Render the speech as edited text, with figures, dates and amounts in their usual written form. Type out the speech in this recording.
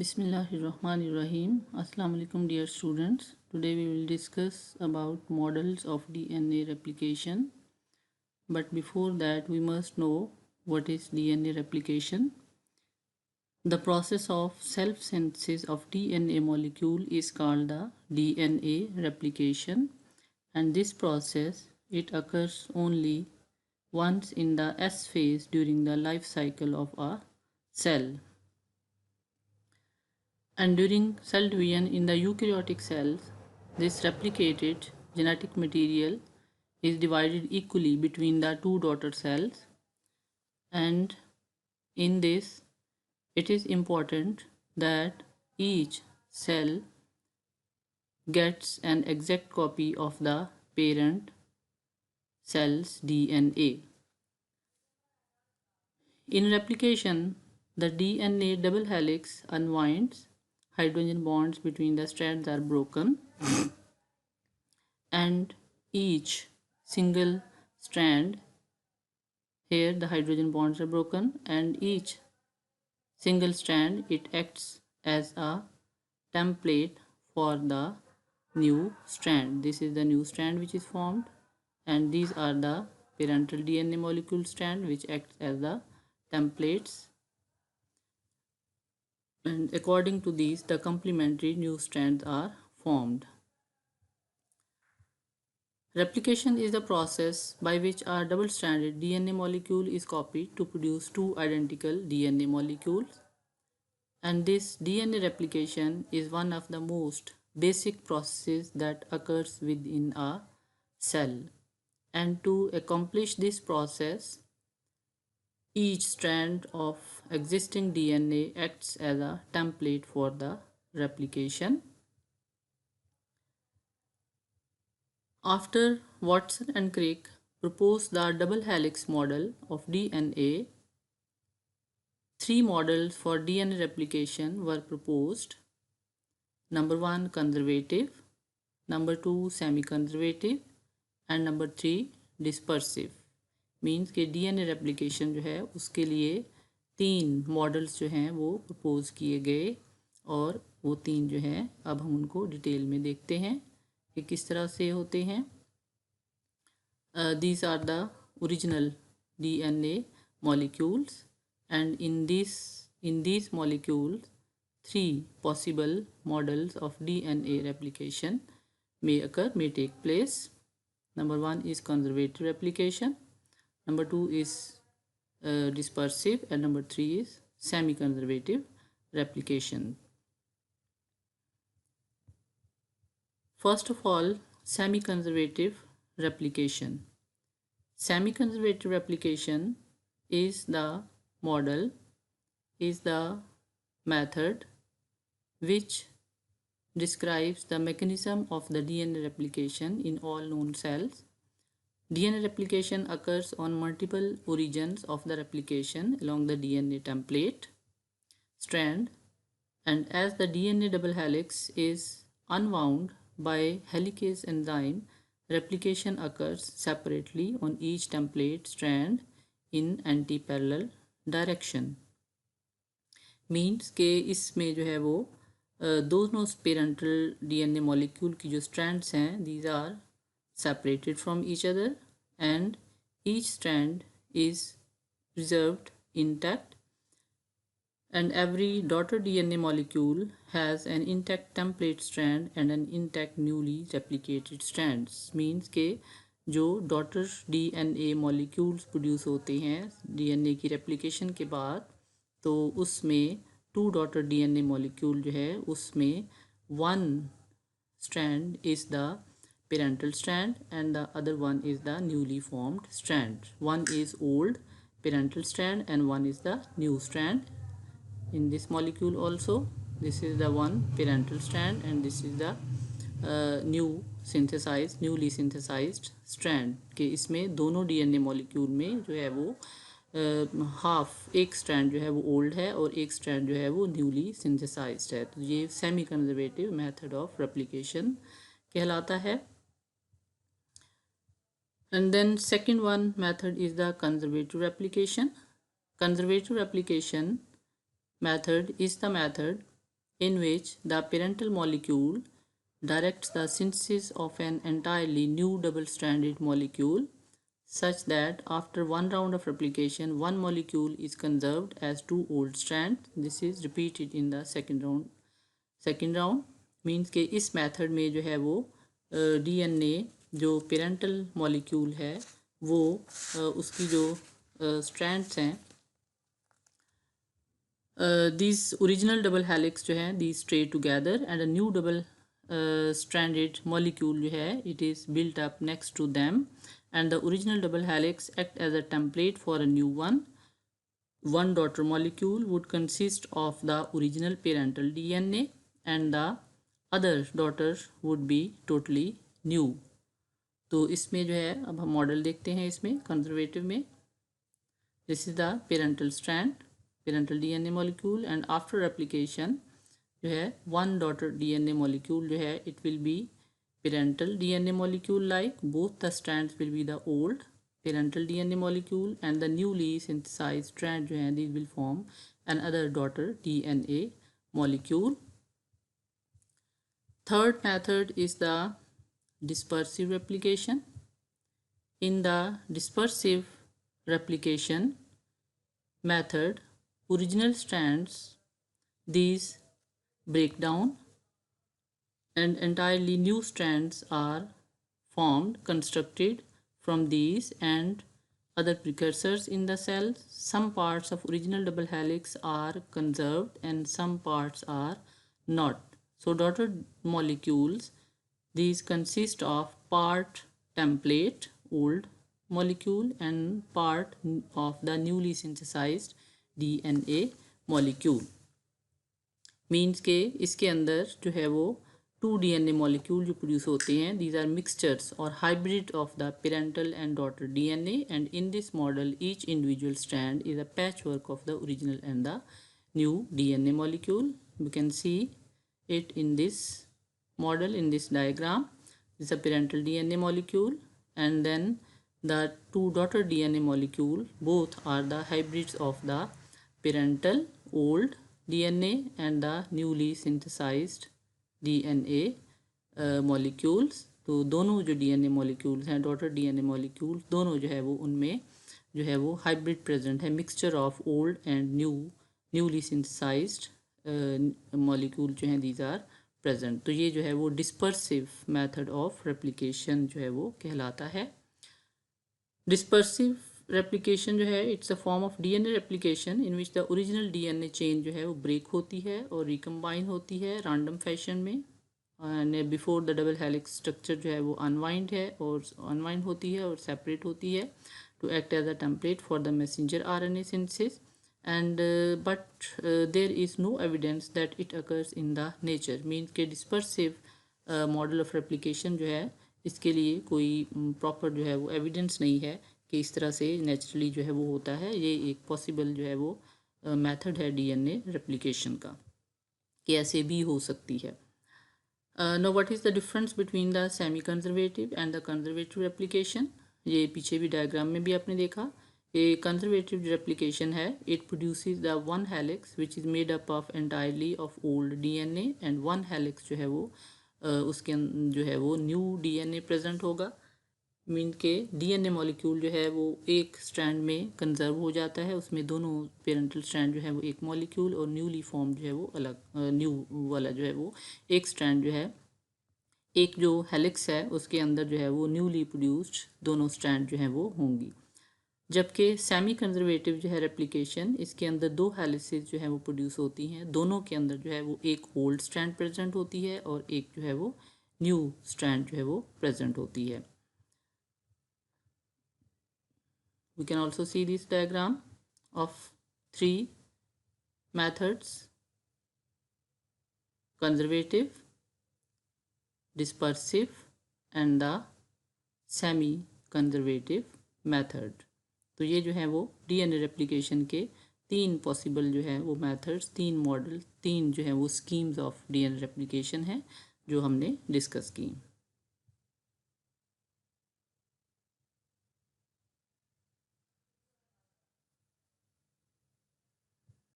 Bismillahirrahmanirrahim. Assalamu alaikum dear students. Today we will discuss about models of DNA replication. But before that we must know what is DNA replication. The process of self-synthesis of DNA molecule is called the DNA replication, and this process it occurs only once in the S phase during the life cycle of a cell. And during cell division in the eukaryotic cells, this replicated genetic material is divided equally between the two daughter cells, and in this it is important that each cell gets an exact copy of the parent cell's DNA. In replication, the DNA double helix unwinds, hydrogen bonds between the strands are broken, and each single strand, here the hydrogen bonds are broken, and each single strand it acts as a template for the new strand. This is the new strand which is formed, and these are the parental DNA molecule strand which acts as the templates, and according to these the complementary new strands are formed. Replication is the process by which a double-stranded DNA molecule is copied to produce two identical DNA molecules. And this DNA replication is one of the most basic processes that occurs within a cell. And to accomplish this process, each strand of existing DNA acts as a template for the replication. After Watson and Crick proposed the double helix model of DNA, three models for DNA replication were proposed. Number 1 conservative, number 2 semi-conservative and number 3 dispersive. Means कि DNA replication जो है उसके लिए तीन models जो हैं वो propose किए गए, और वो तीन जो हैं अब हम उनको डिटेल में देखते हैं कि किस तरह से होते हैं. These are the original DNA molecules, and in these molecules three possible models of DNA replication may take place. Number 1 is conservative replication, number 2 is dispersive, and number 3 is semi-conservative replication. First of all, semi-conservative replication. Semi-conservative replication is the method which describes the mechanism of the DNA replication in all known cells. DNA replication occurs on multiple origins of the replication along the DNA template strand, and as the DNA double helix is unwound by helicase enzyme, replication occurs separately on each template strand in anti-parallel direction. Means के इसमें जो है वो दोनों parental DNA molecule की जो strands हैं these are separated from each other, and each strand is preserved intact, and every daughter DNA molecule has an intact template strand and an intact newly replicated strands. means के जो daughter DNA molecules produce होते हैं DNA की replication के बाद, तो उसमें to daughter DNA molecule जो है उसमें one strand is the parental strand and the other one is the newly formed strand. One is old parental strand and one is the new strand. In this molecule also, this is the one parental strand and this is the newly synthesized strand. के इसमें दोनों DNA molecule में जो है वो half एक strand जो है वो ओल्ड है और एक स्ट्रैंड जो है वो न्यूली सिंथेसाइज्ड है. तो ये semi conservative method of replication कहलाता है. And then second one method is the conservative replication. Conservative replication method is the method in which the parental molecule directs the synthesis of an entirely new double-stranded molecule such that after one round of replication, one molecule is conserved as two old strands. This is repeated in the second round. Second round means कि इस method में जो है वो DNA जो parental molecule है वो उसकी जो स्ट्रैंड्स हैं these original double helix जो है these stay together and a new double stranded molecule जो है it is built up next to them and the original double helix act as a template for a new one. One daughter molecule would consist of the original parental DNA and the other daughter would be totally new. तो इसमें जो है अब हम model देखते हैं इसमें conservative में. This is the parental strand, parental DNA molecule and after replication जो है one daughter DNA molecule जो है it will be parental DNA molecule like both the strands will be the old parental DNA molecule and the newly synthesized strand जो है these will form another daughter DNA molecule. Third method is the dispersive replication. In the dispersive replication method, original strands these break down and entirely new strands are formed, constructed from these and other precursors in the cells. Some parts of original double helix are conserved and some parts are not. So daughter molecules these consist of part template old molecule and part of the newly synthesized DNA molecule. Means के इसके अंदर जो है वो 2 DNA molecule जो produce होते हैं these are mixtures or hybrid of the parental and daughter DNA and in this model each individual strand is a patchwork of the original and the new DNA molecule. You can see it in this model in this diagram. This is a parental DNA molecule and then the 2 daughter DNA molecule both are the hybrids of the parental old DNA and the newly synthesized DNA molecules. तो दोनों जो DNA molecules हैं daughter DNA molecules दोनों जो है वो उनमें जो है वो hybrid present है mixture of old and newly synthesized molecule जो हैं these are present. तो ये जो है वो dispersive method of replication जो है वो कहलाता है. Dispersive replication जो है it's a form of DNA replication in which the original DNA chain जो है वो break होती है और recombine होती है random fashion में and before the double helix structure जो है वो unwind है और unwind होती है और separate होती है to act as a template for the messenger RNA synthesis and but there is no evidence that it occurs in the nature. means के dispersive model of replication जो है इसके लिए कोई प्रॉपर जो है वो एविडेंस नहीं है कि इस तरह से नेचुरली जो है वो होता है. ये एक पॉसिबल जो है वो मेथड है DNA रेप्लिकेशन का कि ऐसे भी हो सकती है. Know what is the difference between the semi conservative and the conservative replication. ये पीछे भी डायग्राम में भी आपने देखा. ये कंजर्वेटिव रेप्लिकेशन है it produces the one helix which is made up of entirely of old DNA and one helix जो है वो उसके जो है वो न्यू DNA प्रेजेंट होगा. मीन के DNA मॉलिक्यूल जो है वो एक स्ट्रैंड में कंजर्व हो जाता है उसमें दोनों पेरेंटल स्ट्रैंड जो है वो एक मॉलिक्यूल और न्यूली फॉर्म जो है वो अलग न्यू वाला जो है वो एक स्ट्रैंड जो है एक जो हेलिक्स है उसके अंदर जो है वो न्यूली प्रोड्यूस्ड दोनों स्ट्रैंड जो है वो होंगी. जबकि सेमी कंजर्वेटिव जो है रेप्लिकेशन इसके अंदर 2 हेलिसेस जो है वो प्रोड्यूस होती हैं दोनों के अंदर जो है वो एक ओल्ड स्ट्रैंड प्रेजेंट होती है और एक जो है वो न्यू स्ट्रैंड जो है वो प्रेजेंट होती है. We can also see this diagram of 3 methods: conservative, dispersive and the semi-conservative method. तो ये जो है वो DNA रेप्लिकेशन के 3 पॉसिबल जो है वो मेथड्स 3 मॉडल 3 जो है वो स्कीम्स ऑफ DNA रेप्लिकेशन है जो हमने डिस्कस की.